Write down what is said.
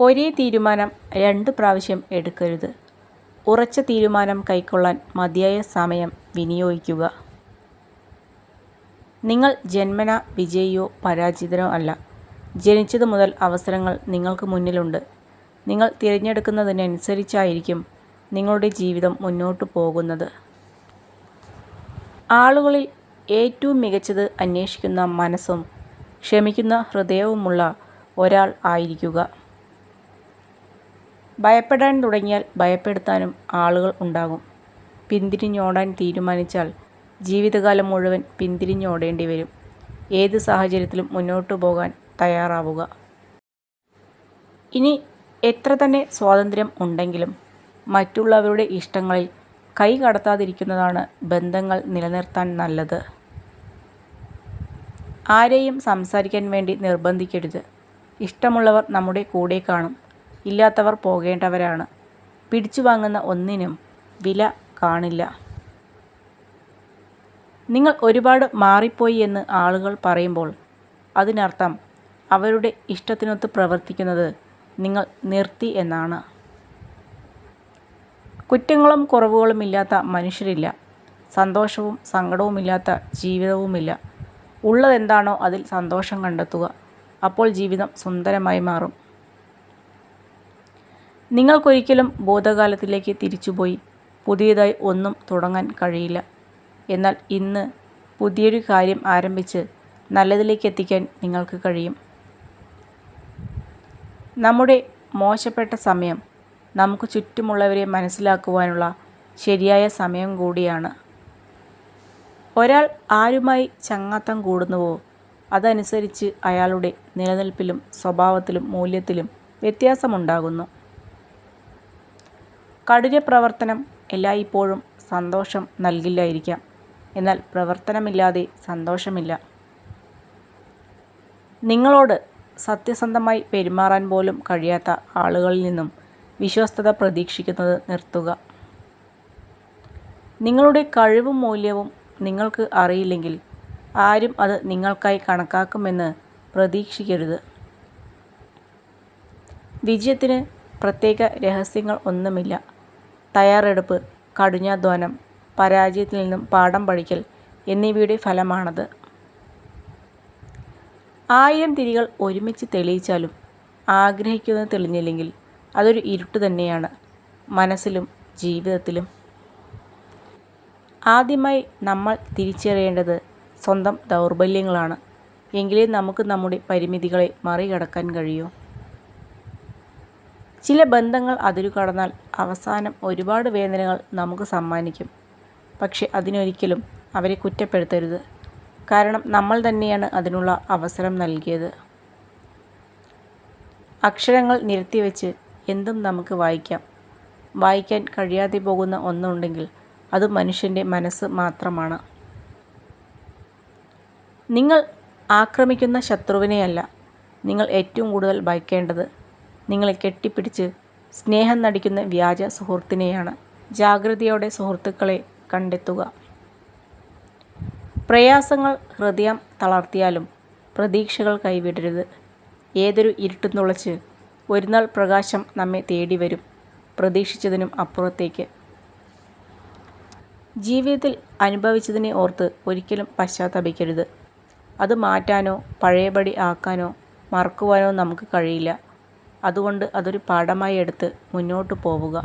ഒരേ തീരുമാനം 2 പ്രാവശ്യം എടുക്കരുത്. ഉറച്ച തീരുമാനം കൈക്കൊള്ളാൻ മതിയായ സമയം വിനിയോഗിക്കുക. നിങ്ങൾ ജന്മനാ വിജയിയോ പരാജിതനോ അല്ല. ജനിച്ചതു മുതൽ അവസരങ്ങൾ നിങ്ങൾക്ക് മുന്നിലുണ്ട്. നിങ്ങൾ തിരഞ്ഞെടുക്കുന്നതിനനുസരിച്ചായിരിക്കും നിങ്ങളുടെ ജീവിതം മുന്നോട്ടു പോകുന്നത്. ആളുകളിൽ ഏറ്റവും മികച്ചത് അന്വേഷിക്കുന്ന മനസ്സും ക്ഷമിക്കുന്ന ഹൃദയവുമുള്ള ഒരാൾ ആയിരിക്കുക. ഭയപ്പെടാൻ തുടങ്ങിയാൽ ഭയപ്പെടുത്താനും ആളുകൾ ഉണ്ടാകും. പിന്തിരിഞ്ഞോടാൻ തീരുമാനിച്ചാൽ ജീവിതകാലം മുഴുവൻ പിന്തിരിഞ്ഞോടേണ്ടി വരും. ഏത് സാഹചര്യത്തിലും മുന്നോട്ടു പോകാൻ തയ്യാറാവുക. ഇനി എത്ര തന്നെ സ്വാതന്ത്ര്യം ഉണ്ടെങ്കിലും മറ്റുള്ളവരുടെ ഇഷ്ടങ്ങളിൽ കൈ കടത്താതിരിക്കുന്നതാണ് ബന്ധങ്ങൾ നിലനിർത്താൻ നല്ലത്. ആരെയും സംസാരിക്കാൻ വേണ്ടി നിർബന്ധിക്കരുത്. ഇഷ്ടമുള്ളവർ നമ്മുടെ കൂടെ കാണും. ഇല്ലാത്തവർ പോകേണ്ടവരാണ്. പിടിച്ചു വാങ്ങുന്ന ഒന്നിനും വില കാണില്ല. നിങ്ങൾ ഒരുപാട് മാറിപ്പോയി എന്ന് ആളുകൾ പറയുമ്പോൾ അതിനർത്ഥം അവരുടെ ഇഷ്ടത്തിനൊത്ത് പ്രവർത്തിക്കുന്നത് നിങ്ങൾ നിർത്തി എന്നാണ്. കുറ്റങ്ങളും കുറവുകളും ഇല്ലാത്ത മനുഷ്യരില്ല. സന്തോഷവും സങ്കടവുമില്ലാത്ത ജീവിതവുമില്ല. ഉള്ളതെന്താണോ അതിൽ സന്തോഷം കണ്ടെത്തുക. അപ്പോൾ ജീവിതം സുന്ദരമായി മാറും. നിങ്ങൾക്കൊരിക്കലും ഭൂതകാലത്തിലേക്ക് തിരിച്ചുപോയി പുതിയതായി ഒന്നും തുടങ്ങാൻ കഴിയില്ല. എന്നാൽ ഇന്ന് പുതിയൊരു കാര്യം ആരംഭിച്ച് നല്ലതിലേക്ക് എത്തിക്കാൻ നിങ്ങൾക്ക് കഴിയും. നമ്മുടെ മോശപ്പെട്ട സമയം നമുക്ക് ചുറ്റുമുള്ളവരെ മനസ്സിലാക്കുവാനുള്ള ശരിയായ സമയം കൂടിയാണ്. ഒരാൾ ആരുമായി ചങ്ങാത്തം കൂടുന്നുവോ അതനുസരിച്ച് അയാളുടെ നിലനിൽപ്പിലും സ്വഭാവത്തിലും മൂല്യത്തിലും വ്യത്യാസമുണ്ടാകുന്നു. കഠിന പ്രവർത്തനം എല്ലായ്പ്പോഴും സന്തോഷം നൽകില്ലായിരിക്കാം. എന്നാൽ പ്രവർത്തനമില്ലാതെ സന്തോഷമില്ല. നിങ്ങളോട് സത്യസന്ധമായി പെരുമാറാൻ പോലും കഴിയാത്ത ആളുകളിൽ നിന്നും വിശ്വസ്തത പ്രതീക്ഷിക്കുന്നത് നിർത്തുക. നിങ്ങളുടെ കഴിവും മൂല്യവും നിങ്ങൾക്ക് അറിയില്ലെങ്കിൽ ആരും അത് നിങ്ങൾക്കായി കണക്കാക്കുമെന്ന് പ്രതീക്ഷിക്കരുത്. വിജയത്തിന് പ്രത്യേക രഹസ്യങ്ങൾ ഒന്നുമില്ല. തയ്യാറെടുപ്പ്, കഠിനാധ്വാനം, പരാജയത്തിൽ നിന്നും പാഠം പഠിക്കൽ എന്നിവയുടെ ഫലമാണത്. 1000 തിരികൾ ഒരുമിച്ച് തെളിയിച്ചാലും ആഗ്രഹിക്കുന്നത് തെളിഞ്ഞില്ലെങ്കിൽ അതൊരു ഇരുട്ട് തന്നെയാണ്, മനസ്സിലും ജീവിതത്തിലും. ആദ്യമായി നമ്മൾ തിരിച്ചറിയേണ്ടത് സ്വന്തം ദൗർബല്യങ്ങളാണ്. എങ്കിലേ നമുക്ക് നമ്മുടെ പരിമിതികളെ മറികടക്കാൻ കഴിയൂ. ചില ബന്ധങ്ങൾ അതിരുകടന്നാൽ അവസാനം ഒരുപാട് വേദനകൾ നമുക്ക് സമ്മാനിക്കും. പക്ഷെ അതിനൊരിക്കലും അവരെ കുറ്റപ്പെടുത്തരുത്. കാരണം നമ്മൾ തന്നെയാണ് അതിനുള്ള അവസരം നൽകിയത്. അക്ഷരങ്ങൾ നിരത്തിവെച്ച് എന്തും നമുക്ക് വായിക്കാം. വായിക്കാൻ കഴിയാതെ പോകുന്ന ഒന്നുണ്ടെങ്കിൽ അത് മനുഷ്യൻ്റെ മനസ്സ് മാത്രമാണ്. നിങ്ങൾ ആക്രമിക്കുന്ന ശത്രുവിനെയല്ല നിങ്ങൾ ഏറ്റവും കൂടുതൽ ഭയക്കേണ്ടത്. നിങ്ങളെ കെട്ടിപ്പിടിച്ച് സ്നേഹം നടിക്കുന്ന വ്യാജ സുഹൃത്തിനെയാണ്. ജാഗ്രതയോടെ സുഹൃത്തുക്കളെ കണ്ടെത്തുക. പ്രയാസങ്ങൾ ഹൃദയം തളർത്തിയാലും പ്രതീക്ഷകൾ കൈവിടരുത്. ഏതൊരു ഇരുട്ടും തുളച്ച് ഒരുനാൾ പ്രകാശം നമ്മെ തേടി വരും, പ്രതീക്ഷിച്ചതിനും അപ്പുറത്തേക്ക്. ജീവിതത്തിൽ അനുഭവിച്ചതിനെ ഓർത്ത് ഒരിക്കലും പശ്ചാത്തപിക്കരുത്. അത് മാറ്റാനോ പഴയപടി ആക്കാനോ മറക്കുവാനോ നമുക്ക് കഴിയില്ല. അതുകൊണ്ട് അതൊരു പാഠമായി എടുത്ത് മുന്നോട്ട് പോവുക.